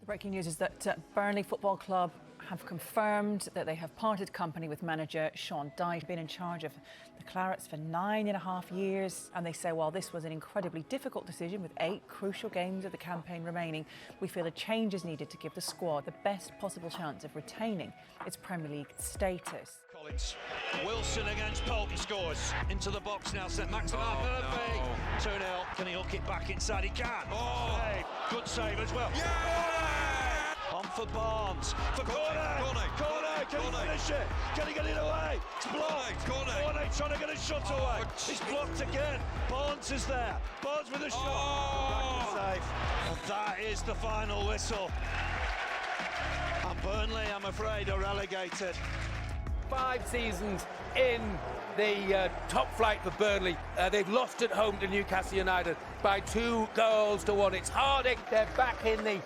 Breaking news is that Burnley Football Club have confirmed that they have parted company with manager Sean Dyche, been in charge of the Clarets for 9.5 years. And they say, while this was an incredibly difficult decision with 8 crucial games of the campaign remaining, we feel a change is needed to give the squad the best possible chance of retaining its Premier League status. Collins, Wilson against Polton scores. Into the box now, St Maximin Murphy. 2-0. Can he hook it back inside? He can. Hey, good save as well. On for Barnes. For Cornet. Can he finish it? Can he get it away? It's blocked. Cornet trying to get a shot away. It's blocked again. Barnes is there. Barnes with a shot. Save. And that is the final whistle. And Burnley, I'm afraid, are relegated. 5 seasons in the top flight for Burnley. They've lost at home to Newcastle United by 2 goals to 1. It's Harding. They're back in the...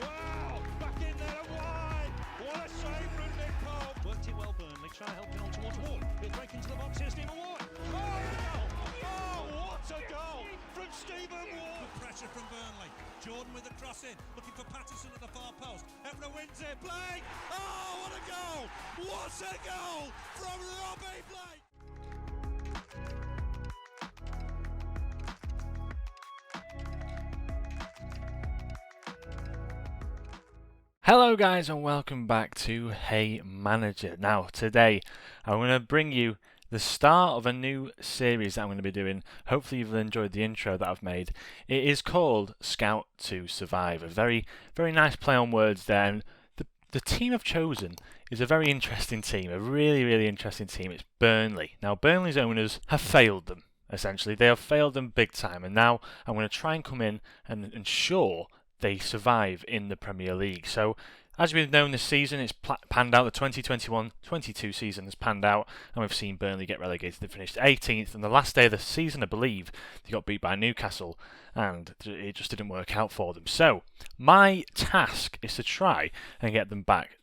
Wow, back in there and wide. What a save from Nick Pope. Worked it well, Burnley. Try helping on towards Ward. He'll break into the box here, Stephen Ward. Oh, what a goal from Stephen Ward. Good pressure from Burnley. Jordan with the cross in, looking for Patterson at the far post. Evra wins it. Blake. Oh, what a goal. What a goal from Robbie Blake. Hello guys and welcome back to Haymanager. Now today I'm going to bring you the start of a new series that I'm going to be doing. Hopefully you've enjoyed the intro that I've made. It is called Scout to Survive. A very nice play on words there. And the team I've chosen is a very interesting team, a really interesting team. It's Burnley. Now Burnley's owners have failed them, essentially. They have failed them big time, and now I'm going to try and come in and ensure they survive in the Premier League. So, as we've known this season, it's panned out. The 2021-22 season has panned out, and we've seen Burnley get relegated. They finished 18th, and the last day of the season, I believe, they got beat by Newcastle, and it just didn't work out for them. So, my task is to try and get them back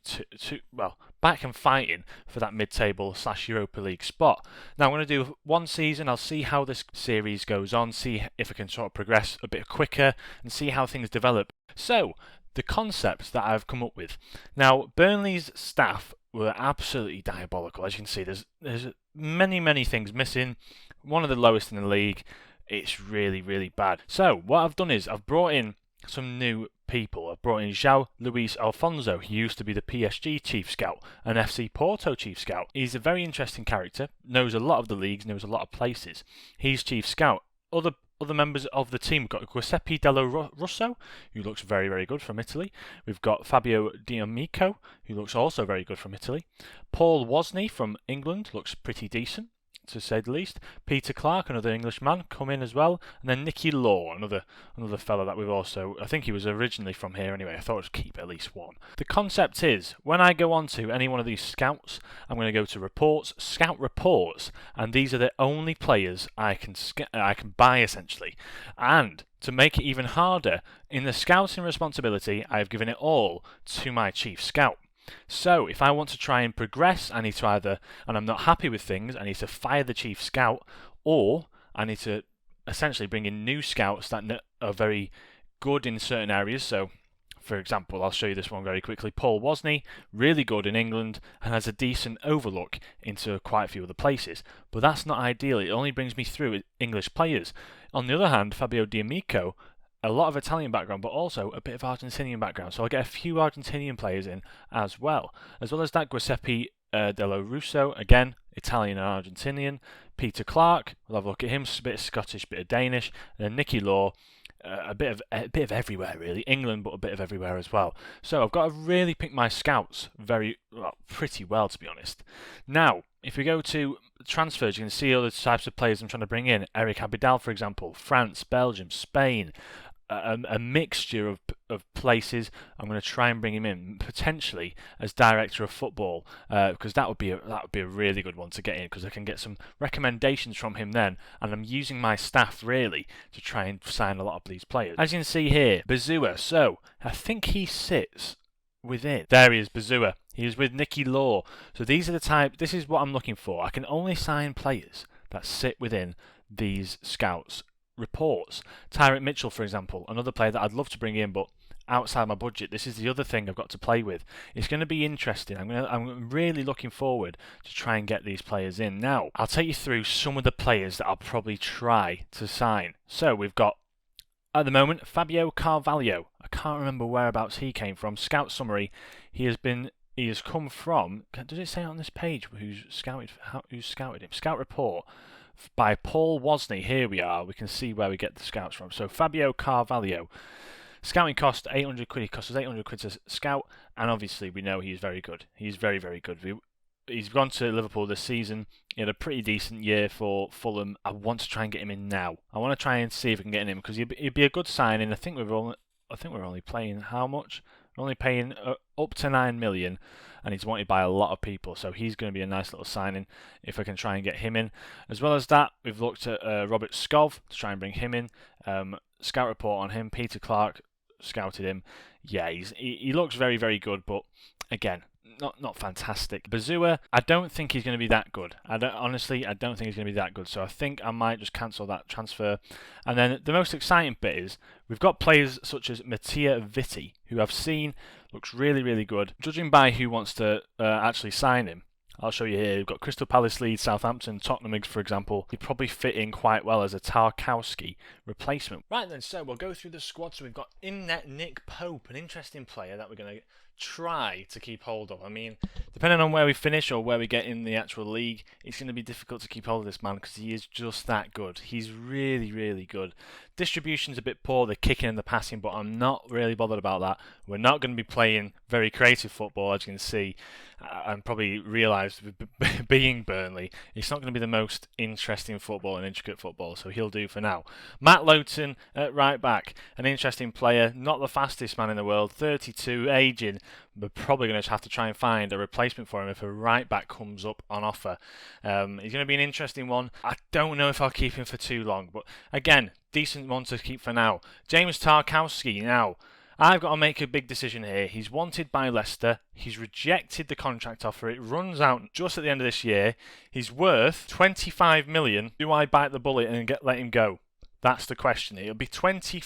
back and fighting for that mid-table / Europa League spot. Now, I'm going to do one season. I'll see how this series goes on, see if I can sort of progress a bit quicker, and see how things develop. So, the concepts that I've come up with. Now, Burnley's staff were absolutely diabolical. As you can see, there's many things missing. One of the lowest in the league. It's really bad. So, what I've done is I've brought in some new people. I've brought in João Luis Alfonso. He used to be the PSG chief scout and FC Porto chief scout. He's a very interesting character, knows a lot of the leagues, knows a lot of places. He's chief scout. Other members of the team, we've got Giuseppe Dello Russo, who looks very good from Italy. We've got Fabio D'Amico, who looks also very good from Italy. Paul Wozni from England looks pretty decent, to say the least. Peter Clark, another Englishman, come in as well. And then Nicky Law, another fella that we've also... I think he was originally from here anyway. I thought I'd keep at least one. The concept is, when I go on to any one of these scouts, I'm going to go to reports, scout reports, and these are the only players I can buy, essentially. And to make it even harder, in the scouting responsibility, I've given it all to my chief scout. So, if I want to try and progress, I need to either, and I'm not happy with things, I need to fire the chief scout, or I need to essentially bring in new scouts that are very good in certain areas. So, for example, I'll show you this one very quickly. Paul Wozni, really good in England, and has a decent overlook into quite a few other places. But that's not ideal. It only brings me through English players. On the other hand, Fabio D'Amico, a lot of Italian background, but also a bit of Argentinian background. So I'll get a few Argentinian players in as well. As well as that, Giuseppe Dello Russo, again, Italian and Argentinian. Peter Clark, we'll have a look at him, a bit of Scottish, bit of Danish. And then Nicky Law, a bit of everywhere really. England, but a bit of everywhere as well. So I've got to really pick my scouts pretty well, to be honest. Now, if we go to transfers, you can see all the types of players I'm trying to bring in. Eric Abidal, for example, France, Belgium, Spain. a mixture of places. I'm going to try and bring him in potentially as director of football, because that would be a really good one to get in, because I can get some recommendations from him then, and I'm using my staff really to try and sign a lot of these players. As you can see here, Bazua. So I think he sits within. There he is, Bazua. He is with Nicky Law. So these are the type. This is what I'm looking for. I can only sign players that sit within these scouts reports. Tyrant Mitchell, for example, another player that I'd love to bring in, but outside my budget. This is the other thing I've got to play with. It's going to be interesting. I'm really looking forward to try and get these players in. Now, I'll take you through some of the players that I'll probably try to sign. So we've got, at the moment, Fabio Carvalho. I can't remember whereabouts he came from. Scout summary. He has come from. Does it say on this page who's scouted him? Scout report by Paul Wozni. Here we are. We can see where we get the scouts from. So Fabio Carvalho. Scouting cost 800 quid. He cost us 800 quid to scout, and obviously we know he's very good. He's very, very good. He's gone to Liverpool this season. He had a pretty decent year for Fulham. I want to try and get him in now. I want to try and see if we can get him because he'd be a good signing. I think we're only paying how much? We're only paying up to 9 million, and he's wanted by a lot of people. So he's going to be a nice little signing if I can try and get him in. As well as that, we've looked at Robert Skov to try and bring him in. Scout report on him. Peter Clark scouted him. Yeah, he looks very, very good, but again, not fantastic. Bazua, I don't think he's going to be that good. Honestly, I don't think he's going to be that good. So I think I might just cancel that transfer. And then the most exciting bit is we've got players such as Mattia Vitti, who I've seen looks really, really good. Judging by who wants to actually sign him, I'll show you here. We've got Crystal Palace, Leeds, Southampton, Tottenham, for example. He'd probably fit in quite well as a Tarkowski replacement. Right then, so we'll go through the squad. So we've got in net Nick Pope, an interesting player that we're going to try to keep hold of. I mean, depending on where we finish or where we get in the actual league, it's going to be difficult to keep hold of this man because he is just that good. He's really, really good. Distribution's a bit poor, the kicking and the passing, but I'm not really bothered about that. We're not going to be playing very creative football, as you can see, and probably realise, being Burnley, it's not going to be the most interesting football and intricate football, so he'll do for now. Matt Lowton at right back, an interesting player, not the fastest man in the world, 32, aging. We're probably going to have to try and find a replacement for him if a right back comes up on offer. He's going to be an interesting one. I don't know if I'll keep him for too long, but again, decent one to keep for now. James Tarkowski. Now, I've got to make a big decision here. He's wanted by Leicester. He's rejected the contract offer. It runs out just at the end of this year. He's worth 25 million. Do I bite the bullet and let him go? That's the question. It'll be 20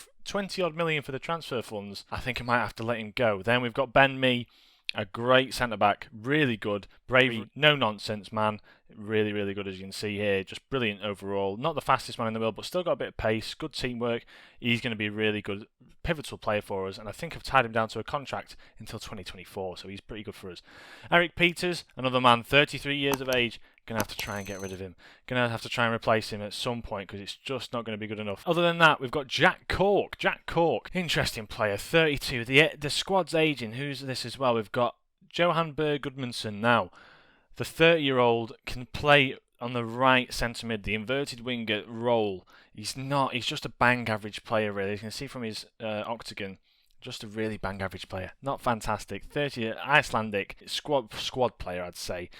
odd million for the transfer funds. I think I might have to let him go. Then we've got Ben Mee, a great centre-back, really good, brave, no-nonsense man, really, really good as you can see here, just brilliant overall. Not the fastest man in the world, but still got a bit of pace, good teamwork. He's going to be a really good, pivotal player for us, and I think I've tied him down to a contract until 2024, so he's pretty good for us. Eric Peters, another man, 33 years of age. Going to have to try and get rid of him. Going to have to try and replace him at some point because it's just not going to be good enough. Other than that, we've got Jack Cork. Jack Cork, interesting player, 32. The squad's aging. Who's this as well? We've got Johan Berg Gudmundsson now. The 30-year-old can play on the right centre mid, the inverted winger role. He's just a bang average player really. You can see from his octagon. Just a really bang average player. Not fantastic. 30 Icelandic squad player, I'd say.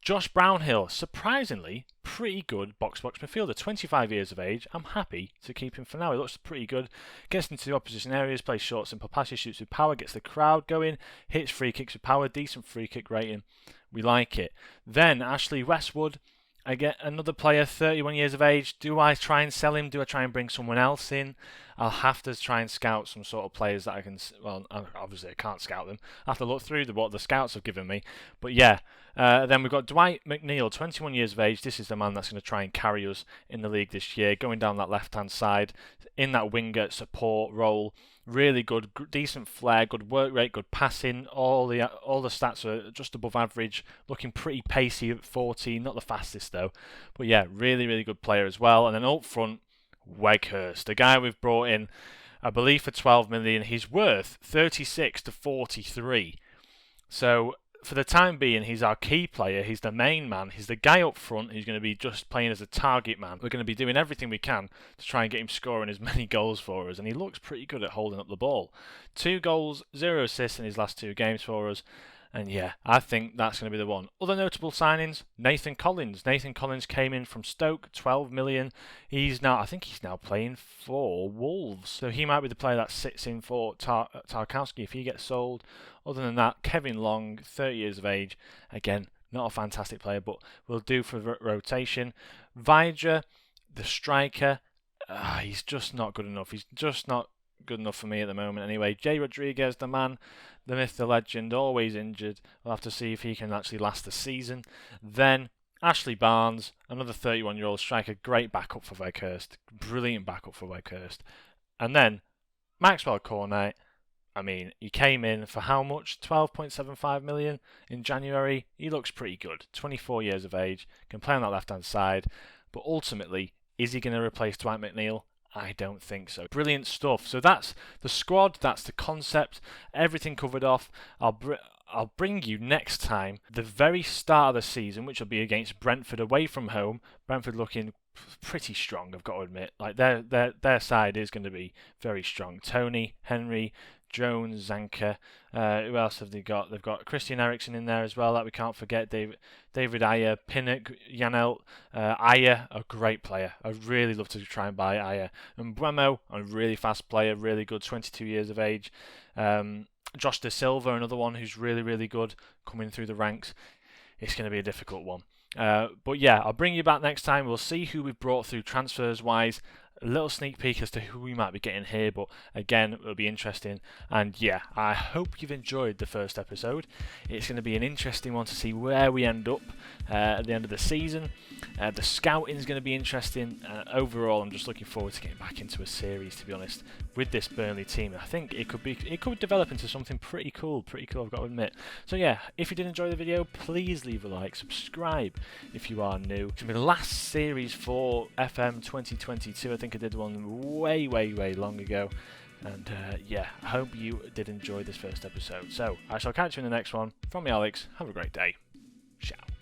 Josh Brownhill, surprisingly, pretty good box-to-box midfielder, 25 years of age. I'm happy to keep him for now. He looks pretty good. Gets into the opposition areas, plays short, simple passes, shoots with power, gets the crowd going, hits free kicks with power, decent free kick rating. We like it. Then Ashley Westwood, again, another player, 31 years of age. Do I try and sell him? Do I try and bring someone else in? I'll have to try and scout some sort of players that I can... Well, obviously I can't scout them. I have to look through what the scouts have given me. But yeah, then we've got Dwight Mcneill, 21 years of age. This is the man that's going to try and carry us in the league this year. Going down that left-hand side, in that winger support role. Really good, decent flair, good work rate, good passing. All the stats are just above average. Looking pretty pacey at 14. Not the fastest though. But yeah, really, really good player as well. And then up front, Weghurst, the guy we've brought in, I believe for 12 million. He's worth 36 to 43. So for the time being, he's our key player. He's the main man. He's the guy up front who's going to be just playing as a target man. We're going to be doing everything we can to try and get him scoring as many goals for us. And he looks pretty good at holding up the ball. 2 goals, 0 assists in his last 2 games for us. And yeah, I think that's going to be the one. Other notable signings, Nathan Collins. Nathan Collins came in from Stoke, 12 million. I think he's now playing for Wolves. So he might be the player that sits in for Tarkowski if he gets sold. Other than that, Kevin Long, 30 years of age. Again, not a fantastic player, but will do for rotation. Vidra, the striker, he's just not good enough. He's just not good enough for me at the moment anyway. Jay Rodriguez, the man, the myth, the legend, always injured. We'll have to see if he can actually last the season. Then Ashley Barnes, another 31-year-old striker, great backup for Weghorst. Brilliant backup for Weghorst. And then Maxwell Cornet. I mean, he came in for how much? 12.75 million in January. He looks pretty good. 24 years of age, can play on that left-hand side. But ultimately, is he going to replace Dwight McNeil? I don't think so. Brilliant stuff. So that's the squad, that's the concept, everything covered off. I'll bring you next time the very start of the season, which will be against Brentford away from home. Brentford looking pretty strong, I've got to admit. Like their side is going to be very strong. Tony, Henry, Jones, Zanka. Who else have they got? They've got Christian Eriksen in there as well, that we can't forget. David Ayer, Pinnock, Janelt. Ayer, a great player. I'd really love to try and buy Ayer. And Bremo, a really fast player, really good, 22 years of age. Josh De Silva, another one who's really, really good, coming through the ranks. It's going to be a difficult one. But yeah, I'll bring you back next time. We'll see who we've brought through transfers-wise. A little sneak peek as to who we might be getting here, but again, it'll be interesting. And yeah, I hope you've enjoyed the first episode. It's going to be an interesting one to see where we end up at the end of the season. The scouting is going to be interesting. Overall, I'm just looking forward to getting back into a series, to be honest, with this Burnley team. I think it could develop into something pretty cool, I've got to admit. So yeah, if you did enjoy the video, please leave a like, subscribe if you are new. It's going to be the last series for FM 2022. I think I did one way long ago. And yeah, I hope you did enjoy this first episode. So I shall catch you in the next one. From me, Alex, have a great day. Ciao.